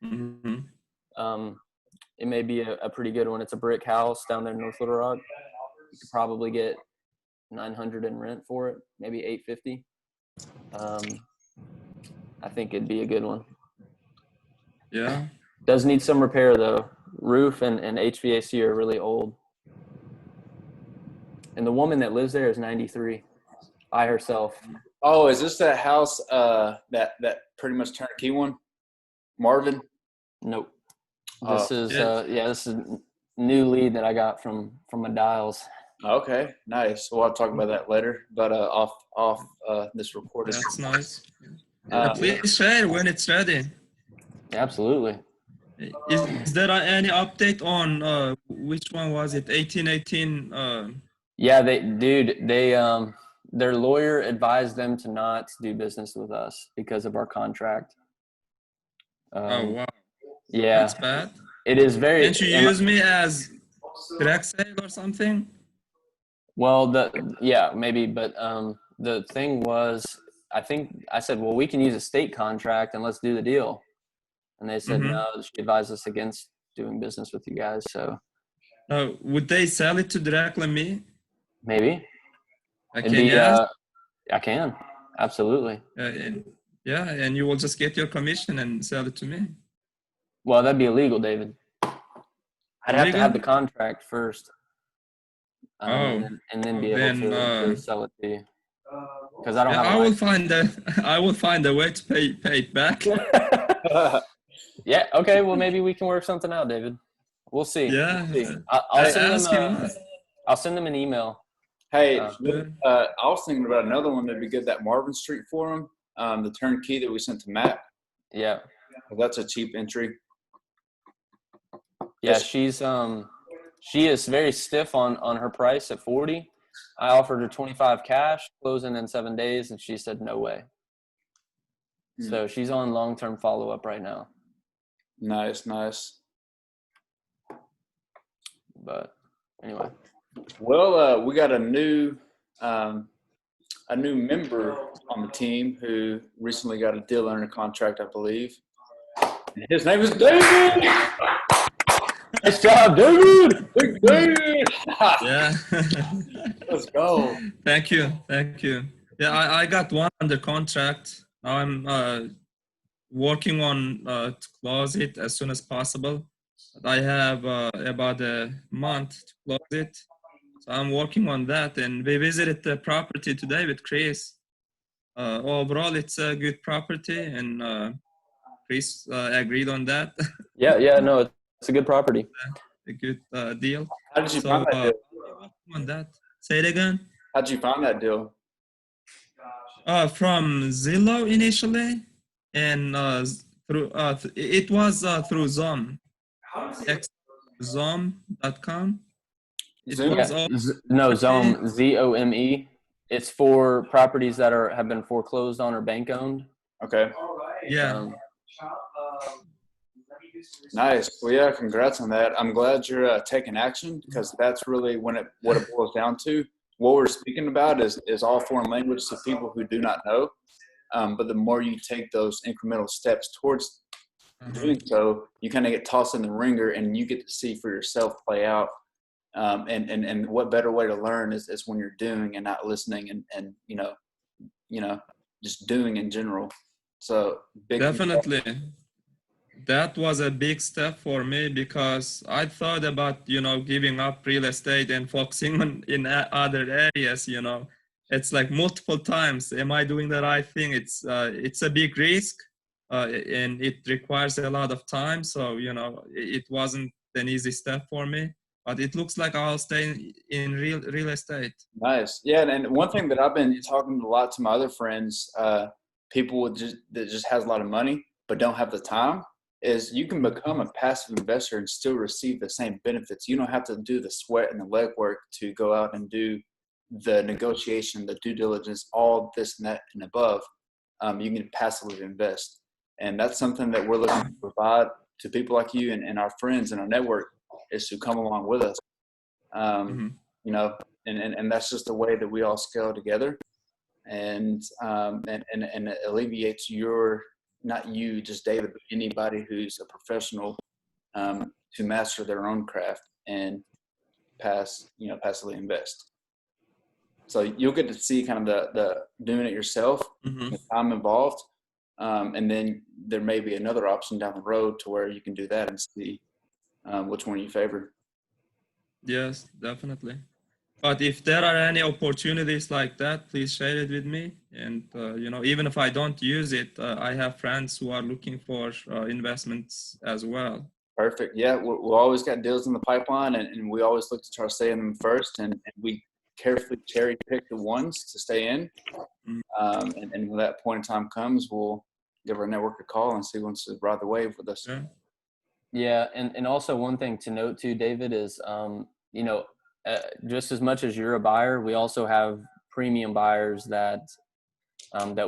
Mm-hmm. It may be a pretty good one. It's a brick house down there in North Little Rock. You could probably get $900 in rent for it, maybe $850. I think it'd be a good one. Yeah. Does need some repair though. Roof and HVAC are really old. And the woman that lives there is 93 by herself. Oh, is this that house that pretty much turnkey one? Marvin? Nope. This is yeah. this is new lead that I got from my dials. Okay, nice. Well, I'll talk about that later, but off this recording. That's nice. Please share when it's ready. Absolutely. Is there any update on which one was it? 1818. Yeah, their lawyer advised them to not do business with us because of our contract. Oh wow. Yeah. That's bad. It is very. Can't you use me as direct sale or something? Well, maybe, but the thing was, I think I said, well, we can use a state contract and let's do the deal. And they said, no, she advised us against doing business with you guys. So would they sell it to directly me? Maybe. I can. Absolutely. And you will just get your commission and sell it to me. Well, that'd be illegal, David. I'd have to have the contract first. And then be able to sell it to you. Because I don't have. I will find a way to pay it back. Yeah. Okay. Well, maybe we can work something out, David. We'll see. Yeah. We'll see. I'll send them an email. Hey, I was thinking about another one that'd be good. That Marvin Street Forum, the turnkey that we sent to Matt. Yeah. Well, that's a cheap entry. Yeah, she is very stiff on her price at 40. I offered her 25 cash, closing in 7 days, and she said no way. So she's on long-term follow-up right now. Nice. But anyway. Well, we got a new member on the team who recently got a deal under contract, I believe. His name is David. Nice job, David. Big David. Yeah. Let's go. Thank you. Yeah, I got one under contract. Now I'm working on to close it as soon as possible. I have about a month to close it. So I'm working on that, and we visited the property today with Chris. Overall, it's a good property, and Chris agreed on that. Yeah, no, it's a good property. A good deal. How did you find that deal? On that. Say it again. How did you find that deal? From Zillow initially, and through it was through Zoom. Zoom.com. Zome, ZOME. It's for properties that have been foreclosed on or bank owned. Okay. Yeah. Nice. Well, yeah, congrats on that. I'm glad you're taking action, because that's really what it boils down to. What we're speaking about is all foreign language to people who do not know. But the more you take those incremental steps towards doing so, you kind of get tossed in the ringer, and you get to see for yourself play out. And what better way to learn is when you're doing and not listening, and just doing in general. So definitely. That was a big step for me, because I thought about, giving up real estate and focusing on in other areas, It's like multiple times. Am I doing the right thing? It's a big risk, and it requires a lot of time. So, it wasn't an easy step for me, but it looks like I'll stay in real estate. Nice. Yeah. And one thing that I've been talking a lot to my other friends, people that just has a lot of money, but don't have the time, is you can become a passive investor and still receive the same benefits. You don't have to do the sweat and the legwork to go out and do the negotiation, the due diligence, all this and that and above. You can passively invest. And that's something that we're looking to provide to people like you and our friends and our network, is to come along with us. And that's just the way that we all scale together, and it alleviates your not you, just David, but anybody who's a professional to master their own craft and passively invest. So you'll get to see kind of the doing it yourself, the time involved, and then there may be another option down the road to where you can do that and see which one you favor. Yes, definitely. But if there are any opportunities like that, please share it with me. And even if I don't use it, I have friends who are looking for investments as well. Perfect. Yeah, we always got deals in the pipeline, and we always look to try to stay in them first, and we carefully cherry pick the ones to stay in. And when that point in time comes, we'll give our network a call and see who wants to ride the wave with us. Yeah, and also one thing to note too, David, is just as much as you're a buyer, we also have premium buyers that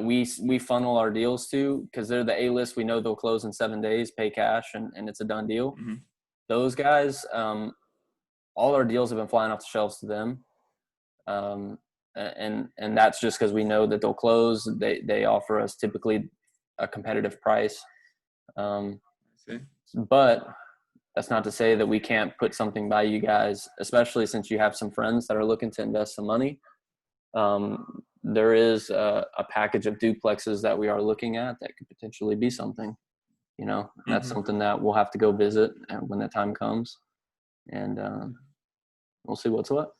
we funnel our deals to, because they're the A-list. We know they'll close in 7 days, pay cash, and it's a done deal. Those guys, all our deals have been flying off the shelves to them. And that's just because we know that they'll close. They offer us typically a competitive price. But that's not to say that we can't put something by you guys, especially since you have some friends that are looking to invest some money. There is a package of duplexes that we are looking at that could potentially be something, that's something that we'll have to go visit when that time comes, and we'll see what's what.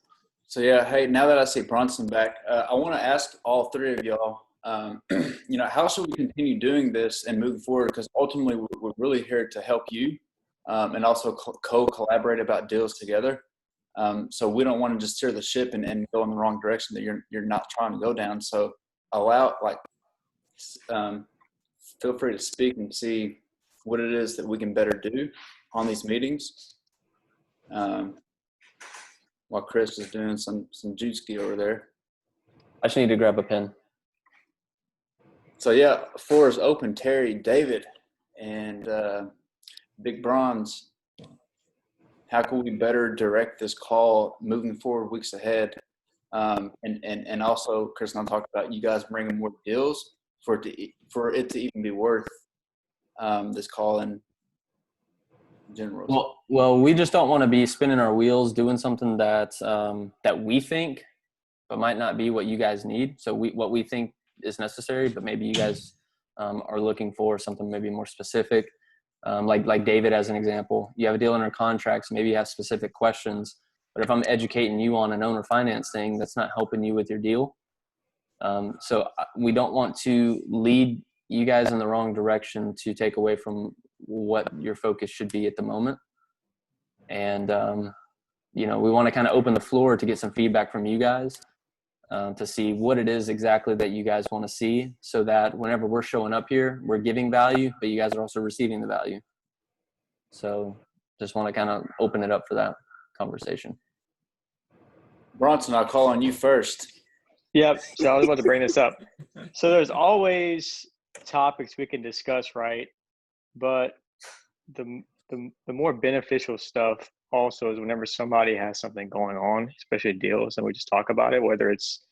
So yeah, hey, now that I see Bronson back, I want to ask all three of y'all, how should we continue doing this and moving forward? Because ultimately we're really here to help you and also co-collaborate about deals together. So we don't want to just steer the ship and go in the wrong direction that you're not trying to go down. So feel free to speak and see what it is that we can better do on these meetings. While Chris is doing some juice-ski over there. I just need to grab a pen. So yeah, floor is open. Terry, David, and Big Bronze. How can we better direct this call moving forward weeks ahead? And also, Chris and I talked about you guys bringing more deals for it to even be worth this call in general. Well, we just don't want to be spinning our wheels doing something that we think, but might not be what you guys need. So what we think is necessary, but maybe you guys are looking for something maybe more specific. Like David, as an example, you have a deal under contract, so maybe you have specific questions. But if I'm educating you on an owner finance thing, that's not helping you with your deal. So we don't want to lead you guys in the wrong direction to take away from what your focus should be at the moment. And, we want to kind of open the floor to get some feedback from you guys to see what it is exactly that you guys want to see, so that whenever we're showing up here, we're giving value, but you guys are also receiving the value. So just want to kind of open it up for that conversation. Bronson, I'll call on you first. Yep. So I was about to bring this up. So there's always topics we can discuss, right? But the more beneficial stuff also is whenever somebody has something going on, especially deals, and we just talk about it, whether it's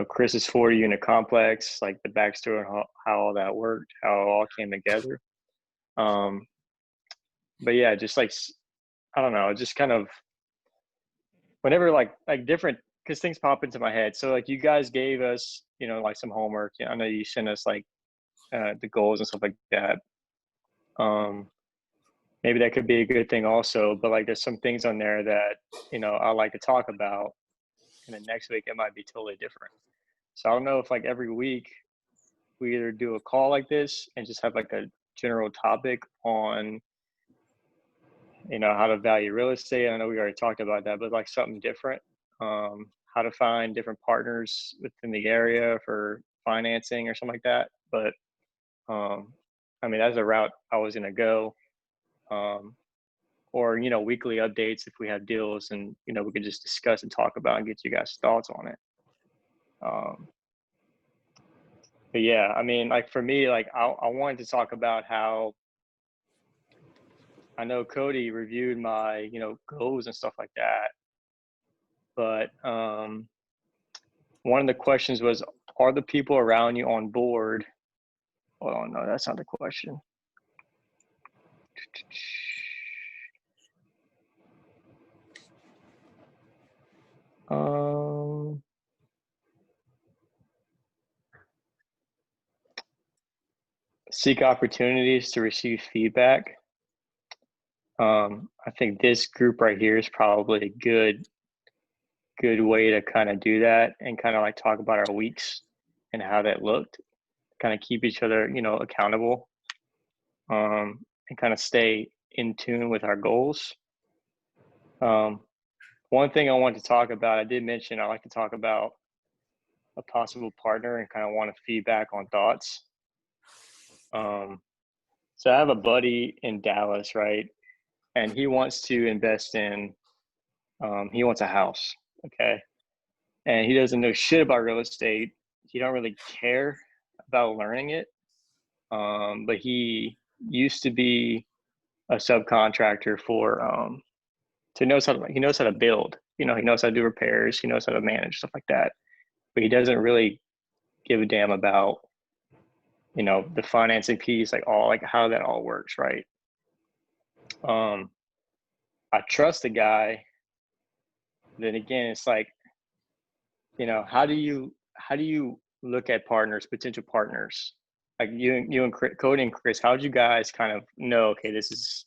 Chris's 40-unit complex, like the backstory and how all that worked, how it all came together. But yeah, just like, I don't know, just kind of whenever like different, because things pop into my head. So like you guys gave us, like some homework. I know you sent us like the goals and stuff like that. Maybe that could be a good thing also, but like there's some things on there that, I like to talk about, and then next week it might be totally different. So I don't know if like every week we either do a call like this and just have like a general topic on, how to value real estate. I know we already talked about that, but like something different, how to find different partners within the area for financing or something like that. But that's a route I was going to go. Or weekly updates if we have deals, and we could just discuss and talk about and get you guys' thoughts on it. But yeah, like for me, like I wanted to talk about how I know Cody reviewed my goals and stuff like that, but one of the questions was, are the people around you on board Hold on, no, that's not the question. Seek opportunities to receive feedback. I think this group right here is probably a good way to kind of do that and kind of like talk about our weeks and how that looked, kind of keep each other, accountable, and kind of stay in tune with our goals. One thing I want to talk about, I did mention I like to talk about a possible partner and kind of want to feedback on thoughts. So I have a buddy in Dallas, right? And he wants to invest in, he wants a house, okay? And he doesn't know shit about real estate. He don't really care about learning it. But he used to be a subcontractor for, so he knows how to build, he knows how to do repairs. He knows how to manage stuff like that, but he doesn't really give a damn about, the financing piece, like how that all works. Right. I trust the guy. Then again, it's like, how do you look at potential partners? Like you and Cody and Chris, how did you guys kind of know, okay, this is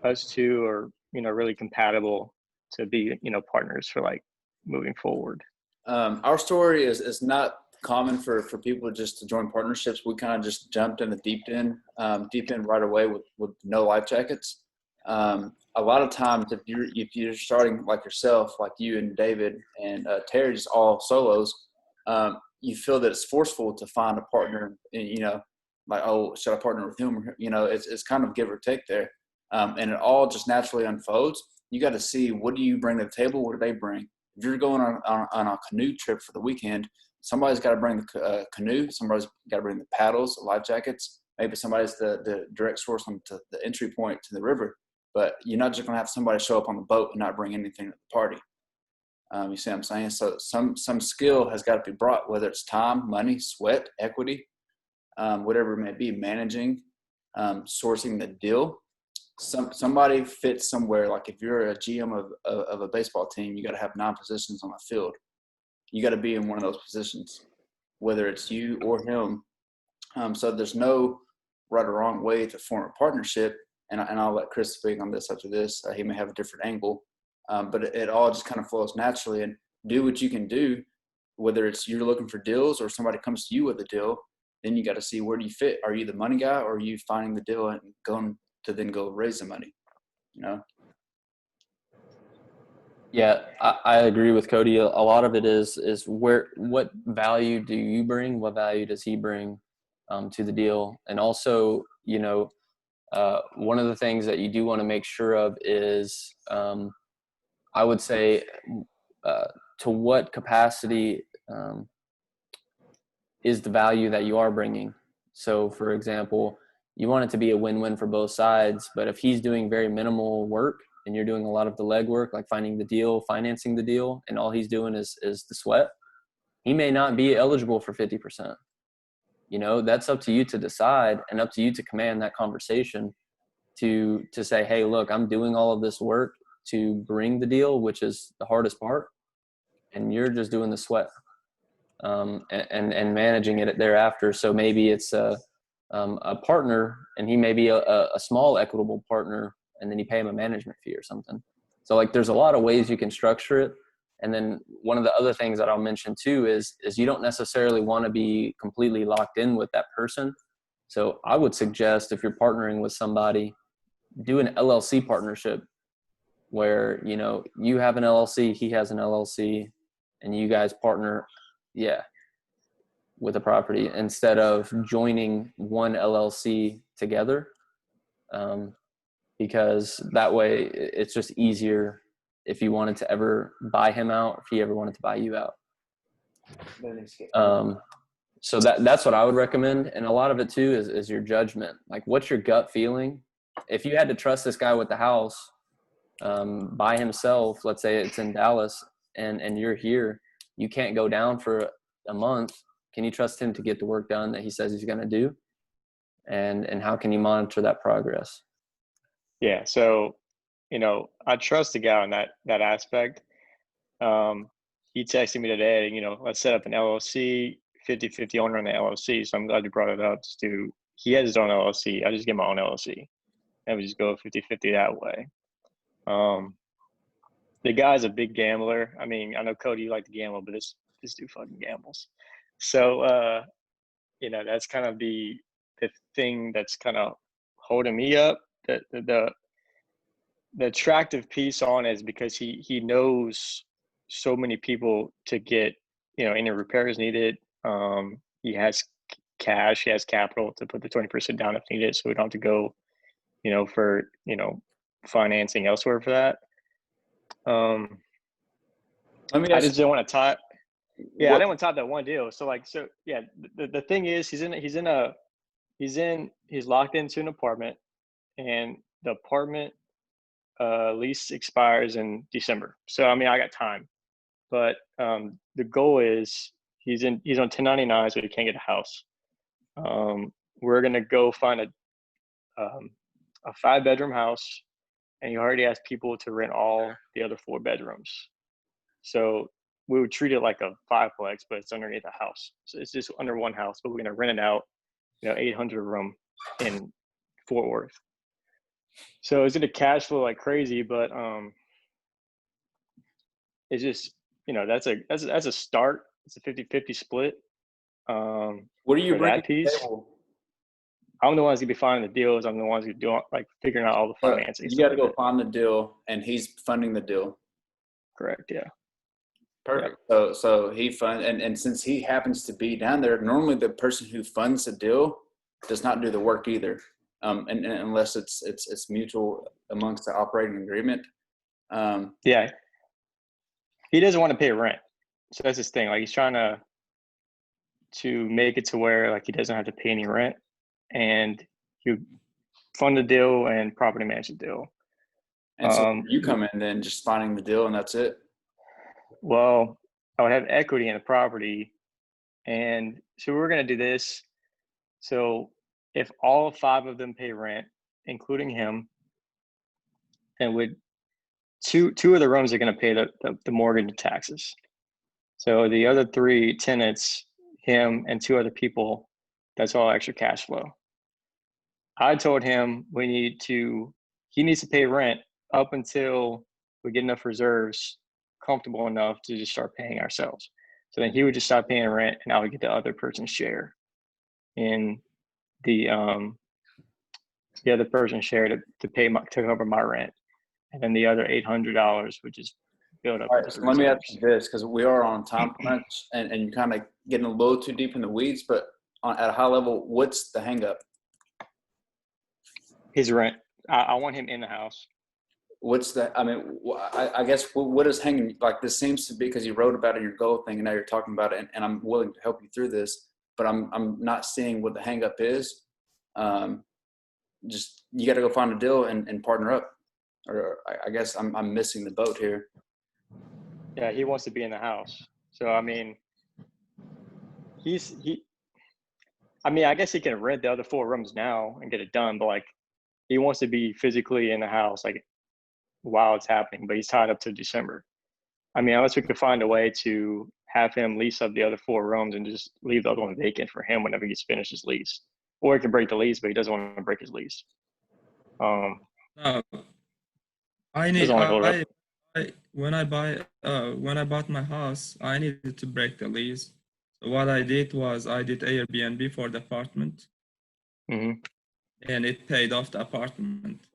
us two are, really compatible to be, partners for like moving forward? Our story is not common for people just to join partnerships. We kind of just jumped in the deep end right away with no life jackets. A lot of times if you're starting like yourself, like you and David and Terry, just all solos, you feel that it's forceful to find a partner, like, oh, should I partner with him? It's kind of give or take there. And it all just naturally unfolds. You got to see, what do you bring to the table? What do they bring? If you're going on a canoe trip for the weekend, somebody's got to bring the canoe. Somebody's got to bring the paddles, the life jackets. Maybe somebody's the direct source to the entry point to the river. But you're not just going to have somebody show up on the boat and not bring anything to the party. You see what I'm saying? So some skill has got to be brought, whether it's time, money, sweat, equity, whatever it may be, managing, sourcing the deal. Somebody fits somewhere. Like if you're a GM of a baseball team, you got to have 9 positions on the field. You got to be in one of those positions, whether it's you or him. So there's no right or wrong way to form a partnership. And I'll let Chris speak on this after this. He may have a different angle, but it all just kind of flows naturally. And do what you can do, whether it's you're looking for deals or somebody comes to you with a deal. Then you got to see, where do you fit? Are you the money guy, or are you finding the deal and going to then go raise the money? Yeah, I agree with Cody. A lot of it is what value do you bring? What value does he bring to the deal? And also, one of the things that you do want to make sure of is, I would say, to what capacity is the value that you are bringing. So, for example, you want it to be a win-win for both sides, but if he's doing very minimal work and you're doing a lot of the legwork, like finding the deal, financing the deal, and all he's doing is the sweat, he may not be eligible for 50%. That's up to you to decide, and up to you to command that conversation to say, hey, look, I'm doing all of this work to bring the deal, which is the hardest part, and you're just doing the sweat, and managing it thereafter. So maybe it's a partner, and he may be a small equitable partner, and then you pay him a management fee or something. So like, there's a lot of ways you can structure it. And then one of the other things that I'll mention too is you don't necessarily want to be completely locked in with that person. So I would suggest, if you're partnering with somebody, do an LLC partnership where, you have an LLC, he has an LLC, and you guys partner, with a property, instead of joining one LLC together. Because that way it's just easier if you wanted to ever buy him out, if he ever wanted to buy you out. So that's what I would recommend. And a lot of it too is your judgment. Like, what's your gut feeling? If you had to trust this guy with the house by himself, let's say it's in Dallas, and you're here, you can't go down for a month. Can you trust him to get the work done that he says he's going to do? And how can you monitor that progress? Yeah. So, I trust the guy on that aspect. He texted me today, let's set up an LLC, 50-50 owner on the LLC. So I'm glad you brought it up. He has his own LLC. I just get my own LLC and we just go 50-50 that way. The guy's a big gambler. I mean, I know Cody, you like to gamble, but this dude fucking gambles. So, that's kind of the thing that's kind of holding me up. The attractive piece on it is because he knows so many people to get, any repairs needed. He has cash, he has capital to put the 20% down if needed. So we don't have to go, for, financing elsewhere for that. Let me I ask just didn't want to top. Yeah, what- I didn't want to top that one deal. So yeah, the thing is, he's locked into an apartment, and the apartment lease expires in December. So I mean, I got time, but the goal is he's on 1099, so he can't get a house. We're gonna go find a 5-bedroom house, and he already has people to rent all the other 4 bedrooms. So we would treat it like a 5-plex, but it's underneath a house. So it's just under one house, but we're gonna rent it out, 800 room in Fort Worth. So it's gonna cash flow like crazy, but it's just that's a start. It's a 50-50 split. what are you for bringing that to the piece? table? I'm the ones who be finding the deals. I'm the ones who do like figuring out all the financing. You got to stuff. go find the deal, and he's funding the deal. Correct. Yeah. Perfect. So he fund and since he happens to be down there, normally the person who funds the deal does not do the work either, and unless it's mutual amongst the operating agreement. Yeah. He doesn't want to pay rent, so that's his thing. Like he's trying to make it to where like he doesn't have to pay any rent, and you fund the deal and property manage the deal. And so you come in then just finding the deal, and that's it. Well, I would have equity in the property, and so we're going to do this. So if all 5 of them pay rent, including him, then with two of the rooms are going to pay the mortgage and taxes. So the other 3 tenants, him and 2 other people, that's all extra cash flow. I told him he needs to pay rent up until we get enough reserves comfortable enough to just start paying ourselves. So then he would just stop paying rent, and I would get the other person's share in the other person's share to cover my rent, and then the other $800 would just build up. All right, so let me ask you this, because we are on time crunch, and you're kind of getting a little too deep in the weeds, but at a high level, what's the hang up? His rent. I want him in the house. What's that? I mean, I guess what is hanging, like this seems to be, because you wrote about it in your goal thing and now you're talking about it, and I'm willing to help you through this, but I'm not seeing what the hang up is. Just, you got to go find a deal and partner up, or I guess I'm missing the boat here. Yeah, he wants to be in the house. So, I mean, I guess he can rent the other 4 rooms now and get it done, but like he wants to be physically in the house, like while it's happening, but he's tied up to December. I mean, unless we could find a way to have him lease up the other 4 rooms and just leave the other one vacant for him whenever he's finished his lease, or he can break the lease, but he doesn't want to break his lease. No, I need. Doesn't wanna hold up. When I bought my house, I needed to break the lease. So what I did was I did Airbnb for the apartment, Mhm. and it paid off the apartment.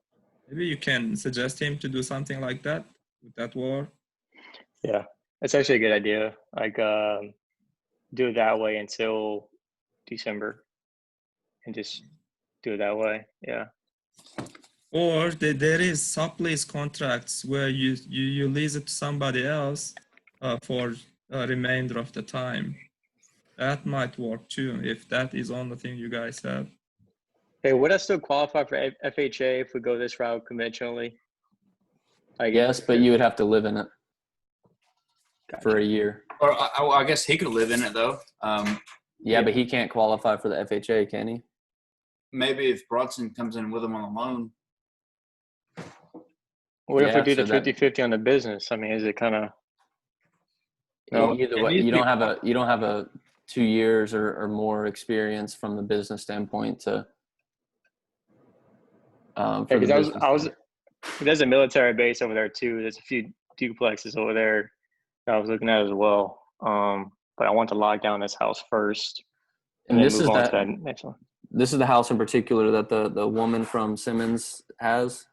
Maybe you can suggest him to do something like that. Would that work? Yeah, that's actually a good idea. Like, do it that way until December, and just do it that way. Yeah. Or there is sublease contracts where you lease it to somebody else for a remainder of the time. That might work too, if that is on the thing you guys have. Hey, would I still qualify for FHA if we go this route conventionally? Yes, but you would have to live in it Gotcha. for a year. Or I guess he could live in it though. Yeah, but he can't qualify for the FHA, can he? Maybe if Bronson comes in with him on a loan. What if we Yeah, do so the that 50-50 on the business? I mean, is it kind of no? either it way, needs you to don't be- have a 2 years or more experience from the business standpoint to for the because business. there's a military base over there too. There's a few duplexes over there that I was looking at as well. But I want to lock down this house first and And then this move is on to that that next one. this is the house in particular that the woman from Simmons has.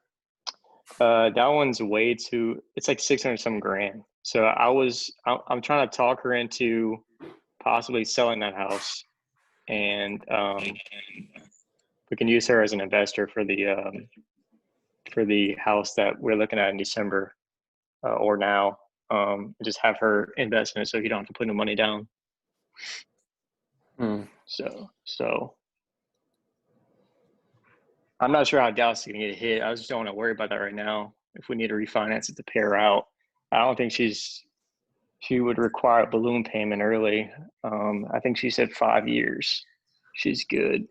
That one's way too. It's like 600 some grand. So I'm trying to talk her into possibly selling that house, and we can use her as an investor for the house that we're looking at in December or now. Just have her invest in it so you don't have to put no money down. Hmm. So I'm not sure how Dallas is going to get hit. I just don't want to worry about that right now. If we need to refinance it to pay her out, I don't think she would require a balloon payment early. I think she said 5 years. She's good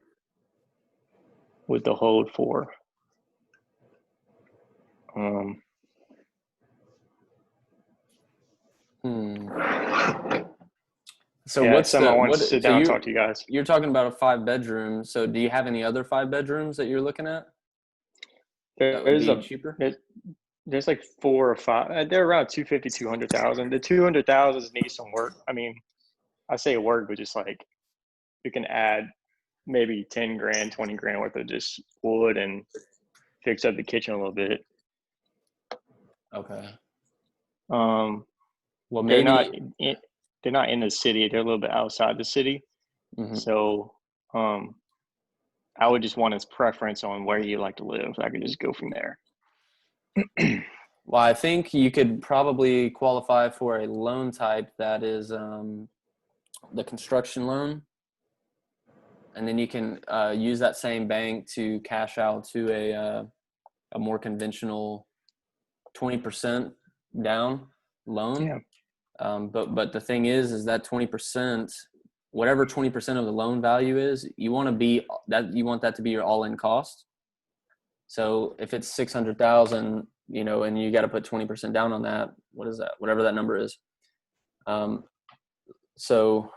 with the hold for. So Yeah, what's something I the want what? to sit So down and talk to you guys. you're talking about a 5-bedroom. So do you have any other 5 bedrooms that you're looking at that would be cheaper? There's like 4 or 5. They're around 250, 200,000. The 200,000 needs some work. I mean, I say work, but just like you can add maybe 10 grand, 20 grand worth of just wood and fix up the kitchen a little bit. Okay. Well, maybe they're not in the city. They're a little bit outside the city. Mhm. So I would just want his preference on where you like to live. So I could just go from there. Well, I think you could probably qualify for a loan type that is the construction loan, and then you can use that same bank to cash out to a more conventional 20% down loan. Yeah. But the thing is that 20%, whatever 20% of the loan value is, you want that to be your all-in cost. So if it's 600,000, and you got to put 20% down on that, what is that? Whatever that number is. So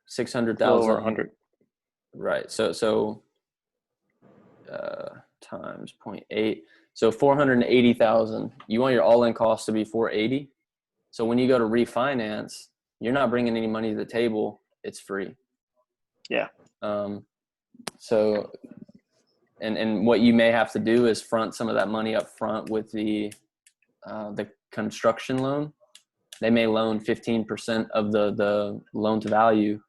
600,000 Over 100. Right. So times 0.8. So 480,000. You want your all-in cost to be 480. So when you go to refinance, you're not bringing any money to the table. It's free. Yeah. So, and what you may have to do is front some of that money up front with the construction loan. They may loan 15% of the loan to value,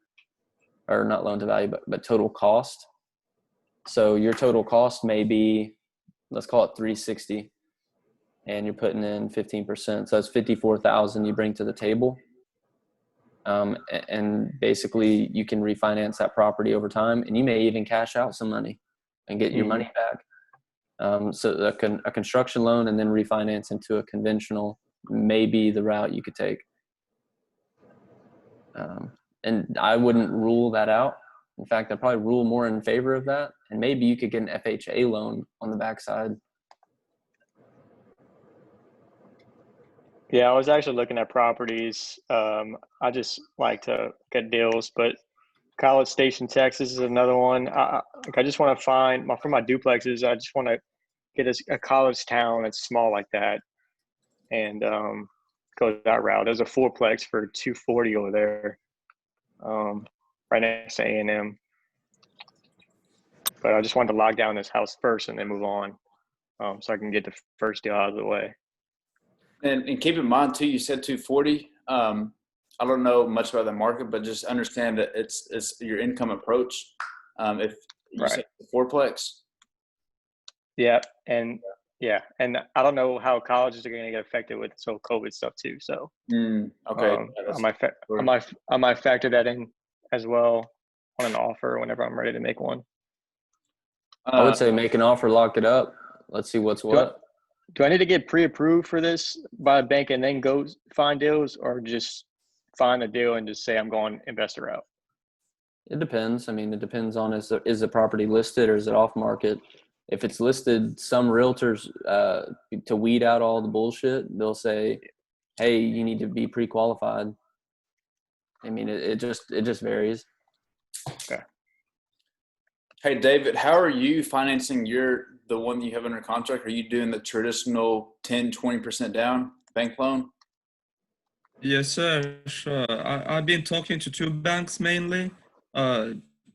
or not loan to value, but total cost. So your total cost may be, let's call it 360, and you're putting in 15%. So that's 54,000 you bring to the table. And basically you can refinance that property over time, and you may even cash out some money and get your money back. So a construction loan and then refinance into a conventional may be the route you could take. And I wouldn't rule that out. In fact, I'd probably rule more in favor of that. And maybe you could get an FHA loan on the backside. Yeah, I was actually looking at properties. I just like to get deals, but College Station, Texas is another one. I just want to find for my duplexes. I just want to get a college town that's small like that, and go that route. There's a fourplex for 240 over there, right next to A&M. But I just wanted to lock down this house first and then move on, so I can get the first deal out of the way. And keep in mind too, you said 240. I don't know much about the market, but just understand that it's your income approach. If you said fourplex. Yeah, and I don't know how colleges are going to get affected with this whole COVID stuff too. So okay, I might factor that in as well on an offer whenever I'm ready to make one. I would say make an offer, lock it up. Let's see what's what. Do I need to get pre-approved for this by a bank and then go find deals, or just find a deal and just say I'm going investor route? It depends. I mean, it depends on is the property listed or is it off market? If it's listed, some realtors to weed out all the bullshit, they'll say, "Hey, you need to be pre-qualified." I mean, it just varies. Hey, David, how are you financing the one that you have under contract? Are you doing the traditional 10, 20% down bank loan? Yes, sir. Sure. I've been talking to two banks mainly.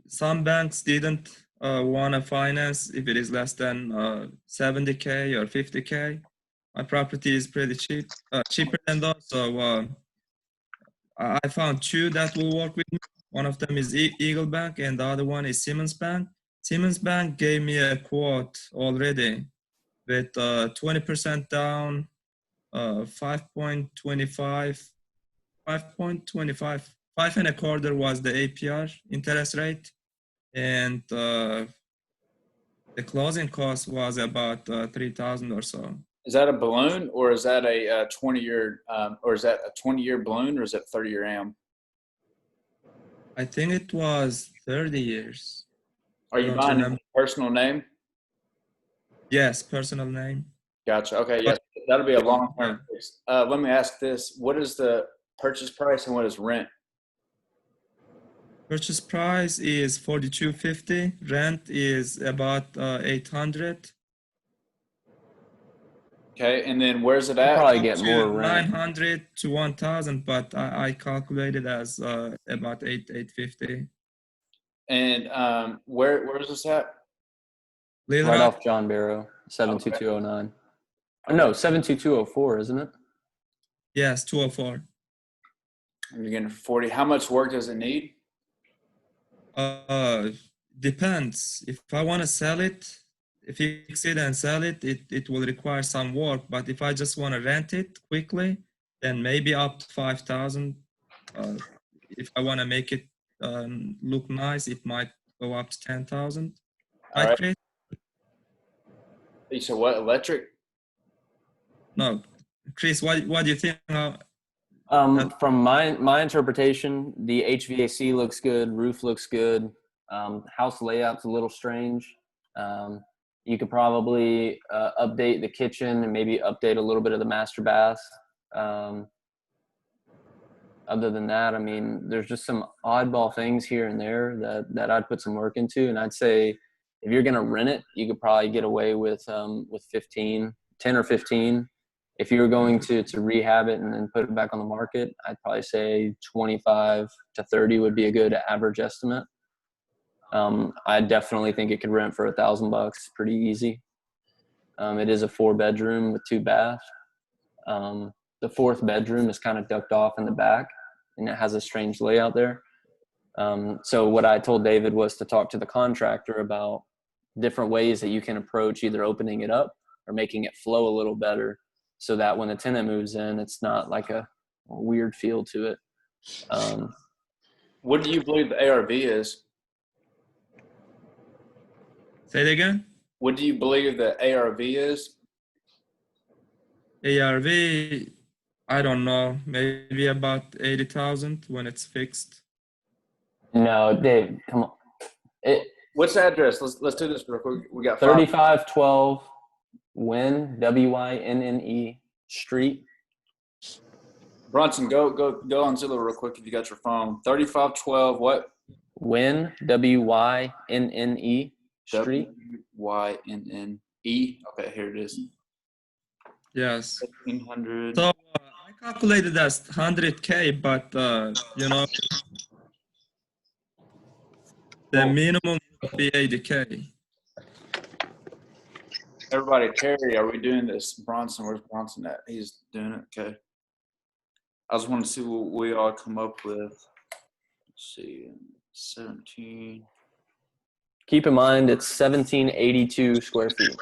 Some banks didn't want to finance if it is less than 70K or 50K. My property is pretty cheap, cheaper than those. So I found two that will work with me. One of them is Eagle Bank, and the other one is Simmons Bank. Simmons Bank gave me a quote already with 20% down, 5.25, 5.25 was the APR interest rate, and the closing cost was about 3,000 or so. Is that a balloon or is that a 20-year or is that a 20-year balloon or is it 30-year AM? I think it was 30 years. Are you buying a personal name? Yes, personal name. Gotcha. Okay, yes, that'll be a long-term fix. Let me ask this: what is the purchase price and what is rent? Purchase price is $4,250. Rent is about 800. Okay, and then where's it at? Probably get more rent. 900 to 1,000, but I calculated as about 850. And where is this at? Little Right Rock, off John Barrow, 72209. No, 72204, isn't it? yes, 204. You're getting 40. How much work does it need? Depends. If I want to sell it, fix it and sell it, it will require some work. But if I just want to rent it quickly, then maybe up to 5,000. If I want to make it look nice, it might go up to 10,000. All right. Chris? You said what? Electric? No, Chris, what do you think? From my interpretation, the HVAC looks good, roof looks good. House layout's a little strange. You could probably update the kitchen and maybe update a little bit of the master bath. Other than that, I mean, there's just some oddball things here and there that I'd put some work into. And I'd say if you're going to rent it, you could probably get away with 10 or 15. If you were going to rehab it and then put it back on the market, I'd probably say 25 to 30 would be a good average estimate. I definitely think it could rent for $1,000 pretty easy. It is a 4-bedroom with 2 baths. The 4th bedroom is kind of ducked off in the back, and it has a strange layout there. So what I told David was to talk to the contractor about different ways that you can approach either opening it up or making it flow a little better, so that when the tenant moves in, it's not like a weird feel to it. What do you believe the ARV is? Say it again. What do you believe the ARV is? ARV, I don't know, maybe about 80,000 when it's fixed. No, Dave, come on. What's the address? Let's do this real quick. We got 3512 Wynne, Winne Street. Bronson, go on Zillow real quick if you got your phone. 3512 what? Wynne, Winne Street. Winne. Okay, here it is. Yes. 1,500. So I calculated as 100K, but you know, the minimum would be 80K. Everybody, Terry, are we doing this? Bronson, where's Bronson at? He's doing it. Okay. I just want to see what we all come up with. Let's see, 17. Keep in mind, it's 1,782 square feet.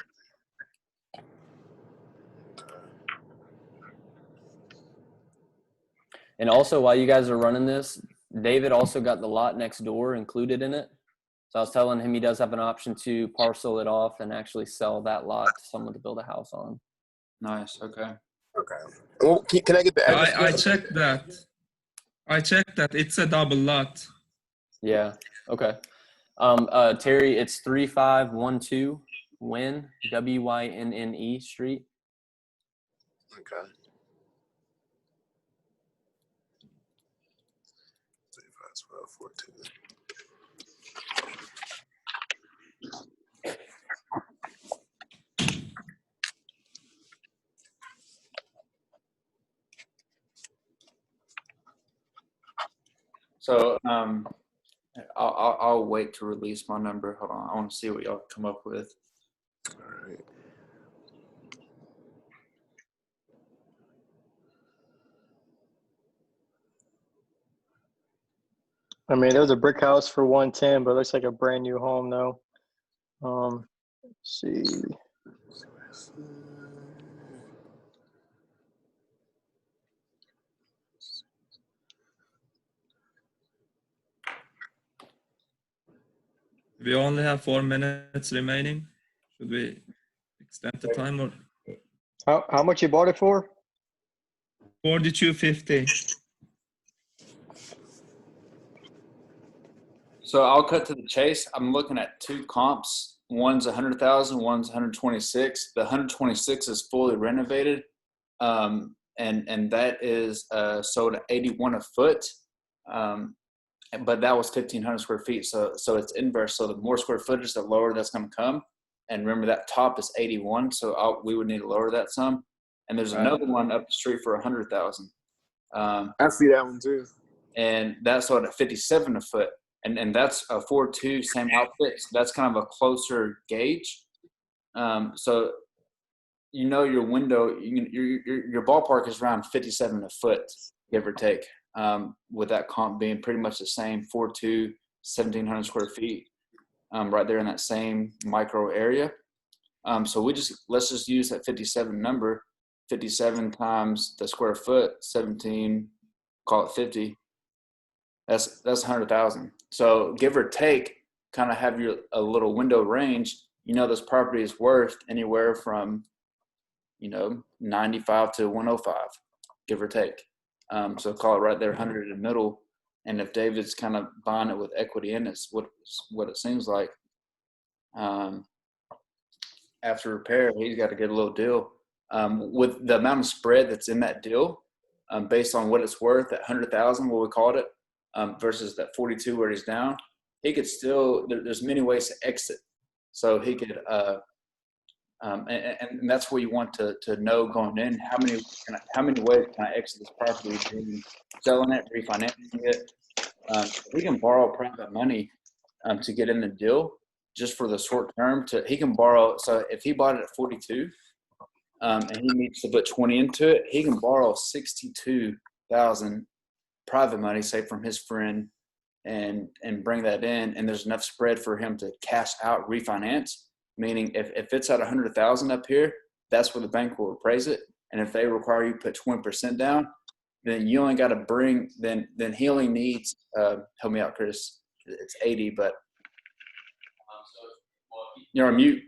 And also, while you guys are running this, David also got the lot next door included in it. So I was telling him he does have an option to parcel it off and actually sell that lot to someone to build a house on. Nice. Okay. Okay. Well, can I get the address? I checked that. It's a double lot. Yeah. Okay. Terry, it's 3512 Wynne, Wynne Street. Okay. 35, 12, 14. So I'll wait to release my number. Hold on, I want to see what y'all come up with. All right. I mean, there was a brick house for 110, but it looks like a brand new home though. Let's see. We only have 4 minutes remaining. Should we extend the time or How much you bought it for? 4250? So I'll cut to the chase. I'm looking at two comps. One's 100,000, one's 126. The 126 is fully renovated, and that is sold at 81 a foot. But that was 1,500 square feet, so it's inverse. So the more square footage, the lower that's going to come. And remember that top is 81, so we would need to lower that some. And there's another one up the street for 100,000. I see that one too. And that's sold at 57 a foot. And that's a 4.2, same outfit. So that's kind of a closer gauge. So you know your window, your ballpark is around 57 a foot, give or take. With that comp being pretty much the same, 4.2, 1,700 square feet, right there in that same micro area. So let's just use that 57 number, 57 times the square foot, 17, call it 50. That's 100,000. So give or take, kind of have a little window range. You know, this property is worth anywhere from, 95 to 105, give or take. So call it right there, 100 in the middle. And if David's kind of buying it with equity in it, it's what it seems like. After repair, he's got to get a little deal. With the amount of spread that's in that deal, based on what it's worth at 100,000, what we called it, versus that 42 where he's down, he could still. There's many ways to exit, so he could. And that's where you want to know going in how many ways can I exit this property? Selling it, refinancing it. He can borrow private money to get in the deal just for the short term. He can borrow. So if he bought it at 42 and he needs to put 20 into it, he can borrow 62,000 private money, say from his friend, and bring that in. And there's enough spread for him to cash out, refinance. Meaning if it's at 100,000 up here, that's where the bank will appraise it. And if they require you to put 20% down, then you only got to bring, then he only needs, help me out, Chris, it's 80, but you're on mute.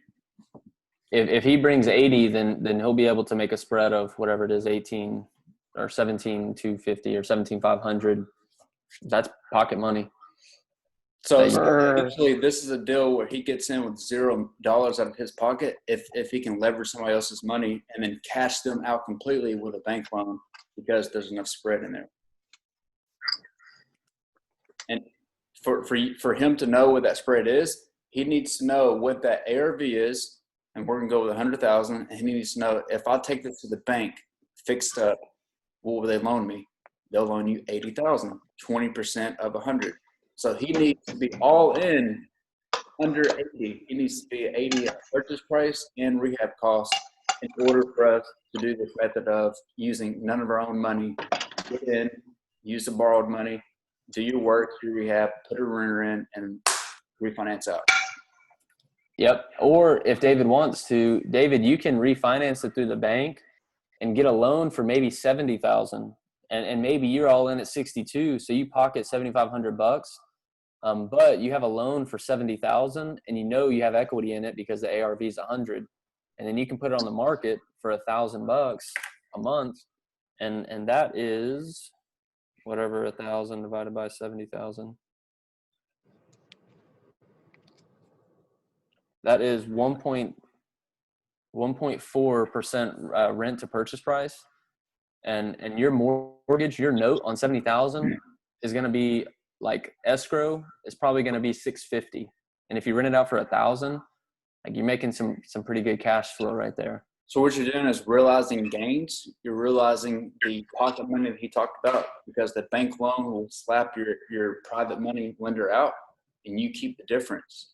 If he brings 80, then he'll be able to make a spread of whatever it is, 18 or 17,250 or 17,500. That's pocket money. So essentially, this is a deal where he gets in with $0 out of his pocket if he can leverage somebody else's money and then cash them out completely with a bank loan because there's enough spread in there. And for him to know what that spread is, he needs to know what that ARV is, and we're gonna go with 100,000. And he needs to know if I take this to the bank fixed up, what will they loan me? They'll loan you 80,000, 20% of 100. So he needs to be all in under 80. He needs to be 80 at purchase price and rehab costs in order for us to do this method of using none of our own money. Get in, use the borrowed money, do your work, do your rehab, put a renter in, and refinance out. Yep. Or if David wants to, David, you can refinance it through the bank and get a loan for maybe 70,000. And maybe you're all in at 62, so you pocket $7,500. But you have a loan for 70,000, and you have equity in it because the ARV is 100, and then you can put it on the market for $1,000 a month, and that is whatever 1,000 divided by 70,000. That is 1.4% rent to purchase price, and your mortgage, your note on 70,000 is going to be like escrow is probably going to be 650, and if you rent it out for 1,000, like you're making some pretty good cash flow right there. So what you're doing is realizing gains. You're realizing the pocket money that he talked about, because the bank loan will slap your private money lender out, and you keep the difference.